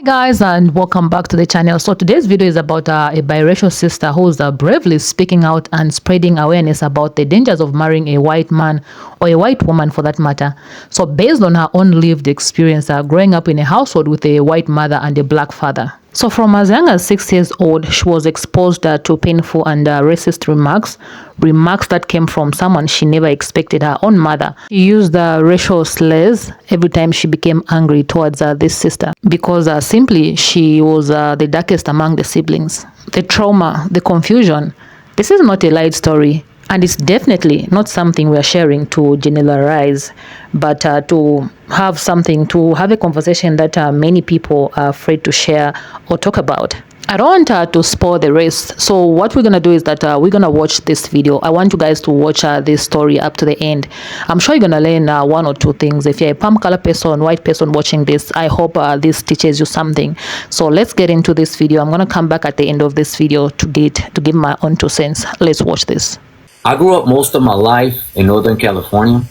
Hey guys, and welcome back to the channel. So today's video is about a biracial sister who's bravely speaking out and spreading awareness about the dangers of marrying a white man or a white woman for that matter. So based on her own lived experience growing up in a household with a white mother and a black father. So from as young as 6 years old, she was exposed to painful and racist remarks that came from someone she never expected, her own mother. She used racial slurs every time she became angry towards this sister because simply she was the darkest among the siblings. The trauma, the confusion, this is not a light story. And it's definitely not something we're sharing to generalize, but to have a conversation that many people are afraid to share or talk about. I don't want to spoil the rest. So what we're going to do is that we're going to watch this video. I want you guys to watch this story up to the end. I'm sure you're going to learn one or two things. If you're a palm color person, white person watching this, I hope this teaches you something. So let's get into this video. I'm going to come back at the end of this video to give my own 2 cents. Let's watch this. I grew up most of my life in Northern California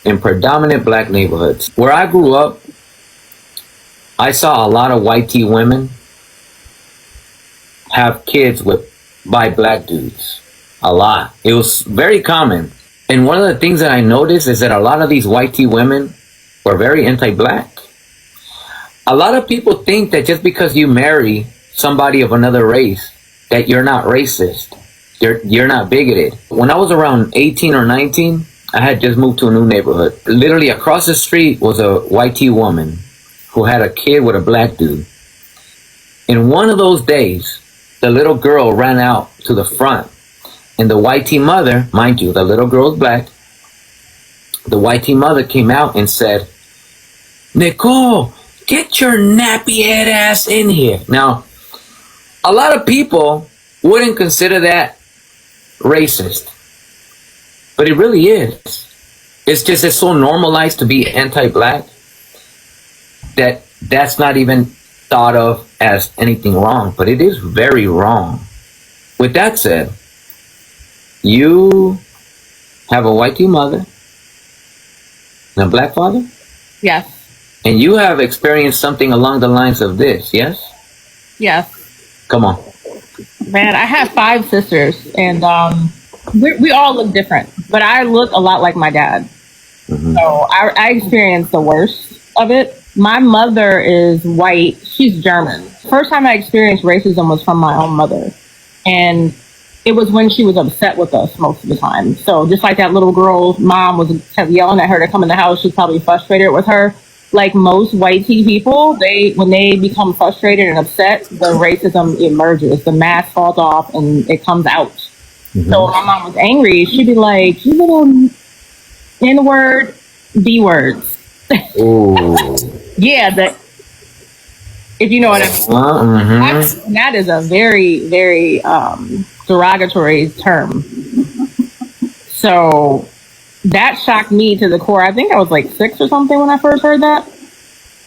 in predominant black neighborhoods. Where I grew up, I saw a lot of white tea women have kids by black dudes. A lot. It was very common. And one of the things that I noticed is that a lot of these white tea women were very anti-black. A lot of people think that just because you marry somebody of another race, that you're not racist. You're not bigoted. When I was around 18 or 19, I had just moved to a new neighborhood. Literally across the street was a white tea woman who had a kid with a black dude. In one of those days, the little girl ran out to the front, and the white tea mother, mind you, the little girl is black. The white tea mother came out and said, "Nicole, get your nappy head ass in here." Now, a lot of people wouldn't consider that racist, but it really is. It's so normalized to be anti-black that that's not even thought of as anything wrong, but it is very wrong. With that said, you have a white tea mother and a black father? Yes. And you have experienced something along the lines of this, yes? Yes. Come on. Man, I have 5 sisters, and we all look different, but I look a lot like my dad. Mm-hmm. So I experienced the worst of it. My mother is white. She's German. First time I experienced racism was from my own mother. And it was when she was upset with us most of the time. So just like that little girl's mom kept yelling at her to come in the house, she's probably frustrated with her. Like most white tea people, when they become frustrated and upset, the racism emerges. The mask falls off and it comes out. Mm-hmm. So when my mom was angry, she'd be like, "You little N-word, B-words." Ooh. Yeah, if you know what I mean. Mm-hmm. That is a very, very derogatory term. So that shocked me to the core. I think I was like 6 or something when I first heard that.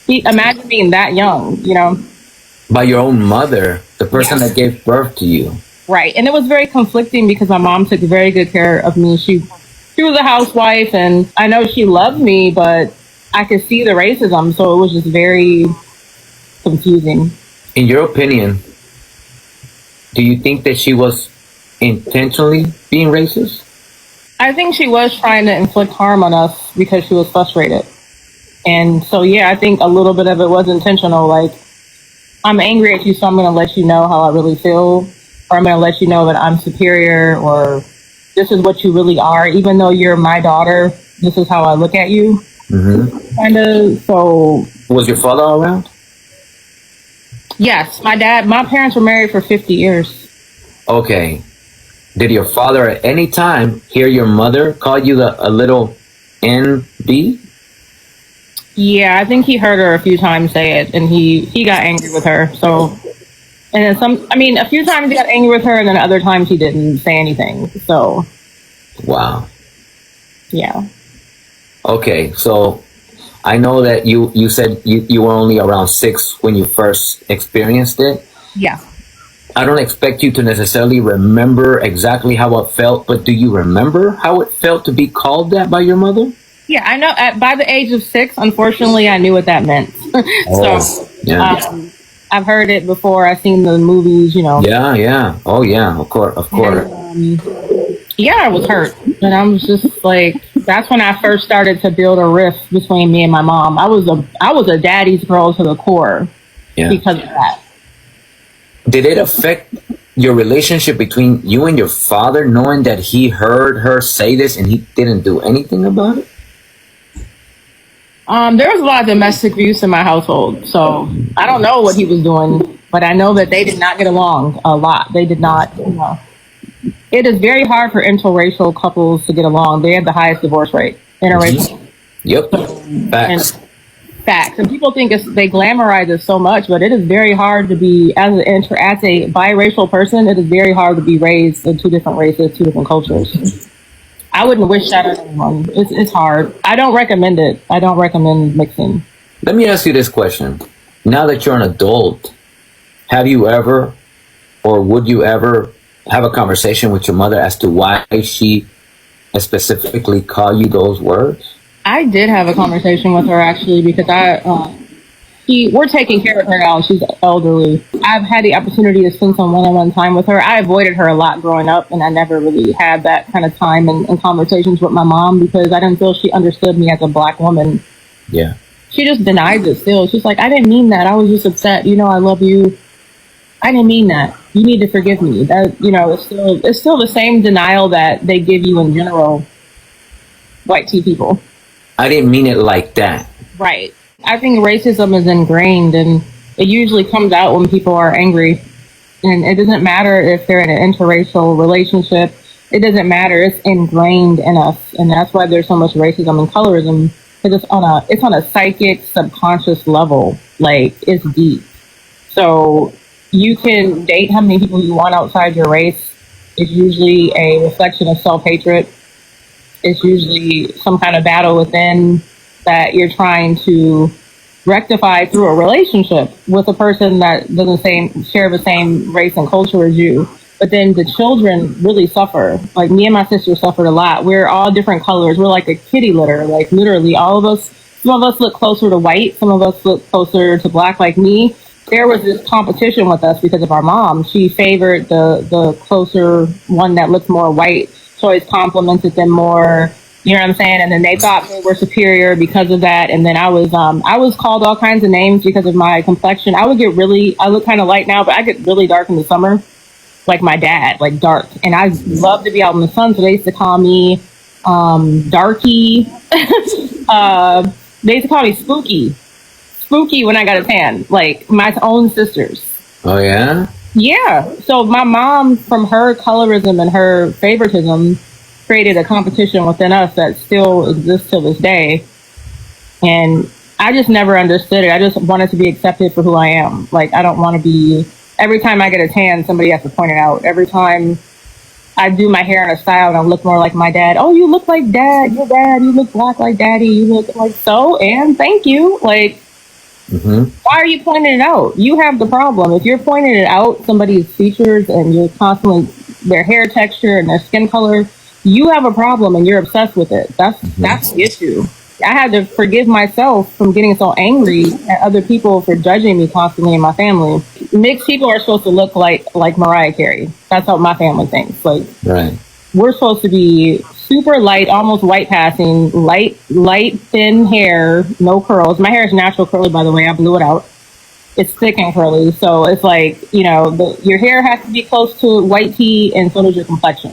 Imagine being that young, you know. By your own mother, the person that gave birth to you. Right. And it was very conflicting because my mom took very good care of me. She was a housewife, and I know she loved me, but I could see the racism. So it was just very confusing. In your opinion, do you think that she was intentionally being racist? I think she was trying to inflict harm on us because she was frustrated. And so, yeah, I think a little bit of it was intentional. Like, I'm angry at you, so I'm going to let you know how I really feel. Or I'm going to let you know that I'm superior, or this is what you really are. Even though you're my daughter, this is how I look at you. Mm-hmm. Kind of, so... Was your father around? Yes, my parents were married for 50 years. Okay. Did your father at any time hear your mother call you a little NB? Yeah, I think he heard her a few times say it, and he got angry with her. So, and then a few times he got angry with her, and then other times he didn't say anything. So, wow. Yeah. Okay, so I know that you said you were only around 6 when you first experienced it. Yeah. I don't expect you to necessarily remember exactly how it felt, but do you remember how it felt to be called that by your mother? Yeah, I know. By the age of 6, unfortunately, I knew what that meant. Yeah. I've heard it before. I've seen the movies, you know. Yeah. Oh, yeah. Of course. Of course. And, yeah, I was hurt. And I was just like, that's when I first started to build a rift between me and my mom. I was a daddy's girl to the core because of that. Did it affect your relationship between you and your father, knowing that he heard her say this and he didn't do anything about it? There was a lot of domestic abuse in my household, so I don't know what he was doing, but I know that they did not get along a lot. They did not, you know. It is very hard for interracial couples to get along. They have the highest divorce rate. Interracial. Yep. Facts. Facts. And people think they glamorize it so much, but it is very hard to be, as a biracial person, it is very hard to be raised in two different races, two different cultures. I wouldn't wish that on anyone. It's hard. I don't recommend it. I don't recommend mixing. Let me ask you this question. Now that you're an adult, have you ever, or would you ever have a conversation with your mother as to why she specifically called you those words? I did have a conversation with her actually because we're taking care of her now and she's elderly. I've had the opportunity to spend some one-on-one time with her. I avoided her a lot growing up and I never really had that kind of time and conversations with my mom because I didn't feel she understood me as a Black woman. Yeah. She just denies it still. She's like, I didn't mean that. I was just upset. You know, I love you. I didn't mean that. You need to forgive me. That, you know, it's still the same denial that they give you in general, white tea people. I didn't mean it like that. Right. I think racism is ingrained and it usually comes out when people are angry. And it doesn't matter if they're in an interracial relationship. It doesn't matter. It's ingrained in us. And that's why there's so much racism and colorism. Because it's on a psychic, subconscious level. Like, it's deep. So you can date how many people you want outside your race. It's usually a reflection of self-hatred. It's usually some kind of battle within that you're trying to rectify through a relationship with a person that doesn't share the same race and culture as you. But then the children really suffer. Like me and my sister suffered a lot. We're all different colors. We're like a kitty litter. Like literally all of us, some of us look closer to white. Some of us look closer to Black like me. There was this competition with us because of our mom. She favored the closer one that looked more white. She always complimented them more. You know what I'm saying? And then they thought they were superior because of that. And then I was called all kinds of names because of my complexion. I look kind of light now, but I get really dark in the summer. Like my dad, like dark. And I love to be out in the sun. So they used to call me, darky. They used to call me spooky when I got a tan, like my own sisters. Oh yeah? Yeah. So my mom, from her colorism and her favoritism, created a competition within us that still exists till this day. And I just never understood it. I just wanted to be accepted for who I am. Like, I don't want to be, every time I get a tan, somebody has to point it out. Every time I do my hair in a style and I look more like my dad. Oh, you look like dad. Your dad. You look Black like daddy. You look like so. And thank you. Like, why are you pointing it out? You have the problem. If you're pointing it out, somebody's features and you're constantly, their hair texture and their skin color, you have a problem and you're obsessed with it. That's the issue. I had to forgive myself from getting so angry at other people for judging me constantly in my family. Mixed people are supposed to look like Mariah Carey. That's how my family thinks. Like, right. We're supposed to be super light, almost white passing, light, thin hair, no curls. My hair is natural curly, by the way. I blew it out. It's thick and curly. So it's like, you know, your hair has to be close to white tea and so does your complexion.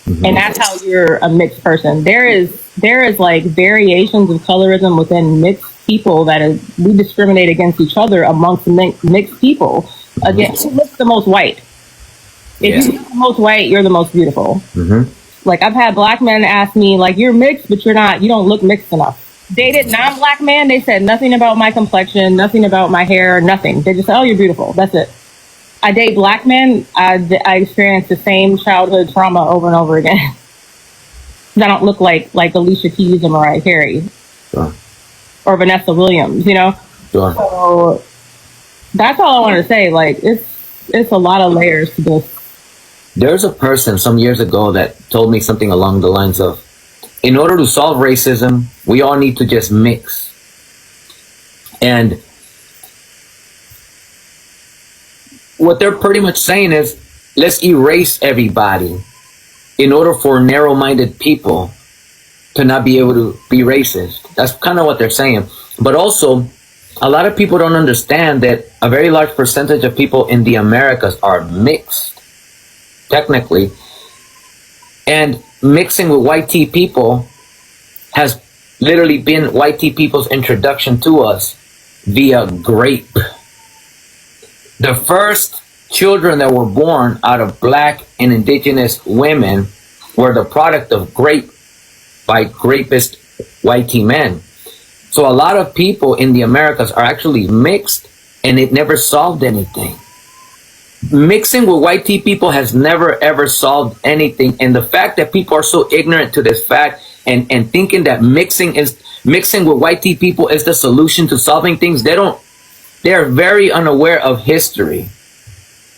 And that's how you're a mixed person. There is like variations of colorism within mixed people that we discriminate against each other amongst mixed people. Again, who looks the most white? If you look the most white, you're the most beautiful. Like, I've had Black men ask me, like, you're mixed, but you don't look mixed enough. Dated non-Black man, they said nothing about my complexion, nothing about my hair, nothing. They just said, oh, you're beautiful. That's it. I date Black men, I experience the same childhood trauma over and over again. I don't look like Alicia Keys or Mariah Carey. Sure. Or Vanessa Williams, you know? Sure. So that's all I wanted to say. Like, it's a lot of layers to this. There's a person some years ago that told me something along the lines of, in order to solve racism, we all need to just mix. And what they're pretty much saying is, let's erase everybody in order for narrow-minded people to not be able to be racist. That's kind of what they're saying. But also, a lot of people don't understand that a very large percentage of people in the Americas are mixed, technically. And mixing with white tea people has literally been white tea people's introduction to us via grape. The first children that were born out of black and indigenous women were the product of grape by rapist white tea men. So a lot of people in the Americas are actually mixed, and it never solved anything. Mixing with white tea people has never ever solved anything. And the fact that people are so ignorant to this fact and thinking that mixing with white tea people is the solution to solving things, they are very unaware of history.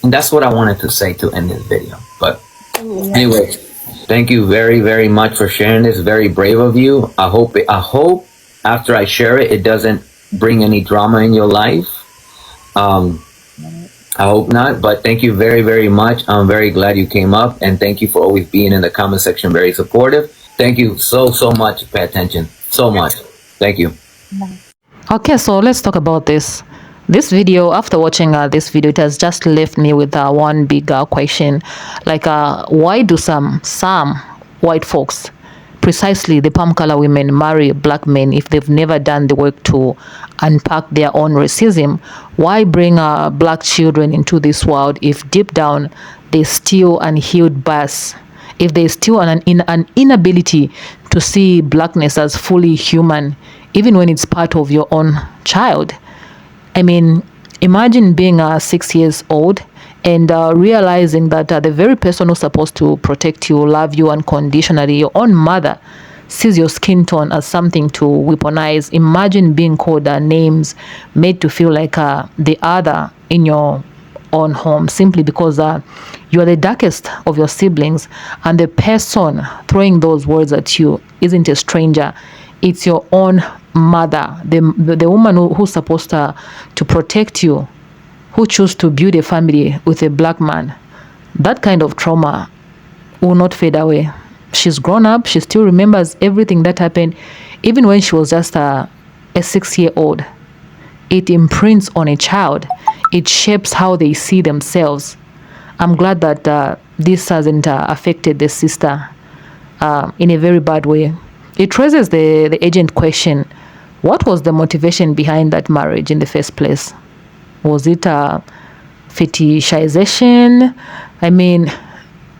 And that's what I wanted to say to end this video. But anyway, thank you very, very much for sharing this. Very brave of you. I hope after I share it, it doesn't bring any drama in your life. I hope not, but thank you very, very much. I'm very glad you came up, and thank you for always being in the comment section, very supportive. Thank you so much. Pay attention so much. Thank you. Okay, so let's talk about this. This video, after watching this video, it has just left me with one big question. Like, why do some white folks, precisely the palm color women, marry black men if they've never done the work to unpack their own racism? Why bring black children into this world if deep down they still unhealed bias, if they still an inability to see blackness as fully human, even when it's part of your own child? I mean, imagine being 6 years old and realizing that the very person who's supposed to protect you, love you unconditionally, your own mother, sees your skin tone as something to weaponize. Imagine being called names, made to feel like the other in your own home, simply because you are the darkest of your siblings, and the person throwing those words at you isn't a stranger. It's your own mother, the woman who's supposed to protect you, who chose to build a family with a black man. That kind of trauma will not fade away. She's grown up. She still remembers everything that happened, even when she was just a 6-year-old. It imprints on a child. It shapes how they see themselves. I'm glad that this hasn't affected the sister in a very bad way. It raises the agent question: what was the motivation behind that marriage in the first place? Was it fetishization? I mean,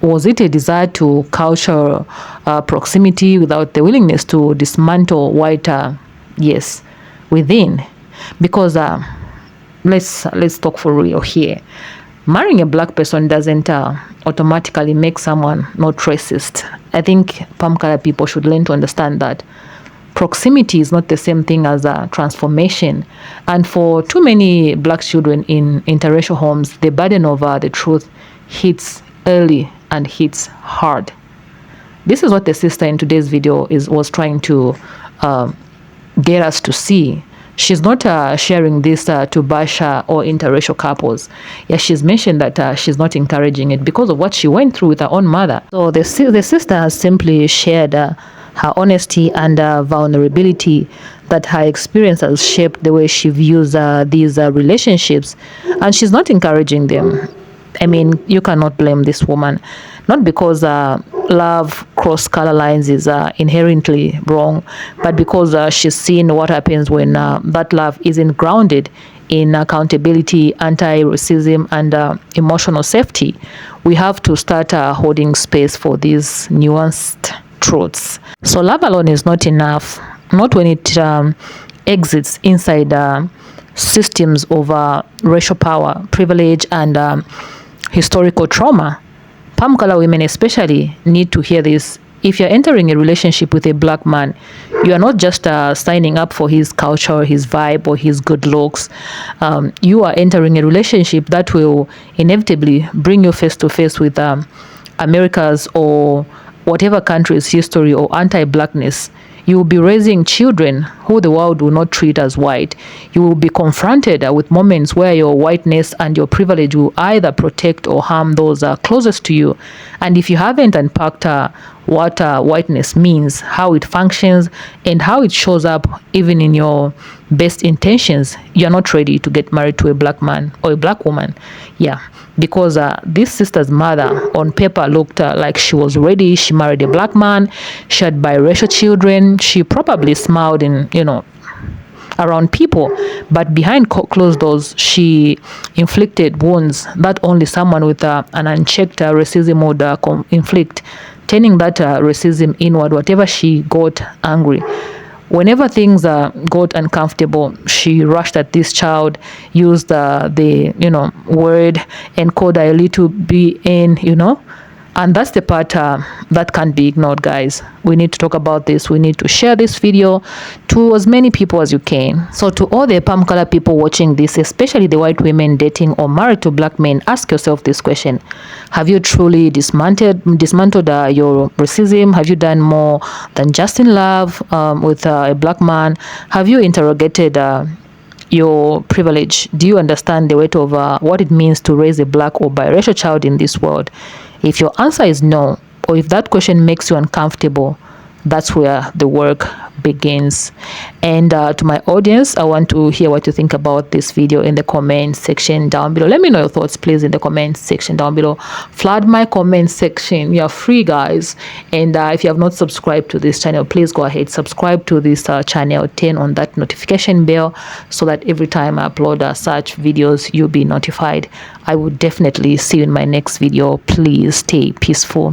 was it a desire to culture proximity without the willingness to dismantle white yes within? Because let's talk for real here. Marrying a black person doesn't automatically make someone not racist. I think palm color people should learn to understand that proximity is not the same thing as a transformation. And for too many black children in interracial homes, the burden of the truth hits early and hits hard. This is what the sister in today's video was trying to get us to see. She's not sharing this to bash or interracial couples. Yeah, she's mentioned that she's not encouraging it because of what she went through with her own mother. So the sister has simply shared her honesty and vulnerability, that her experience has shaped the way she views these relationships, and she's not encouraging them. I mean, you cannot blame this woman, not because love cross color lines is inherently wrong, but because she's seen what happens when that love isn't grounded in accountability, anti-racism, and emotional safety. We have to start holding space for these nuanced truths. So love alone is not enough, not when it exits inside systems of racial power, privilege, and historical trauma. Palm color women especially need to hear this. If you're entering a relationship with a black man, you are not just signing up for his culture, his vibe, or his good looks. You are entering a relationship that will inevitably bring you face to face with America's or whatever country's history or anti-blackness You will be raising children who the world will not treat as white. You will be confronted with moments where your whiteness and your privilege will either protect or harm those closest to you. And if you haven't unpacked what whiteness means, how it functions, and how it shows up even in your best intentions, you're not ready to get married to a black man or a black woman. Yeah, because this sister's mother on paper looked like she was ready. She married a black man. She had biracial children. She probably smiled in, around people, but behind closed doors, she inflicted wounds that only someone with an unchecked racism would inflict, turning that racism inward. Whatever she got angry, whenever things got uncomfortable, she rushed at this child, used the word, and called her a little BN. And that's the part that can't be ignored, guys. We need to talk about this. We need to share this video to as many people as you can. So to all the palm color people watching this, especially the white women dating or married to black men, ask yourself this question. Have you truly dismantled your racism? Have you done more than just in love with a black man? Have you interrogated your privilege? Do you understand the weight of what it means to raise a black or biracial child in this world? If your answer is no, or if that question makes you uncomfortable, that's where the work begins. And to my audience, I want to hear what you think about this video in the comment section down below. Let me know your thoughts, please, in the comment section down below. Flood my comment section. You are free, guys. And if you have not subscribed to this channel, please go ahead, subscribe to this channel, turn on that notification bell so that every time I upload such videos, you'll be notified. I will definitely see you in my next video. Please stay peaceful.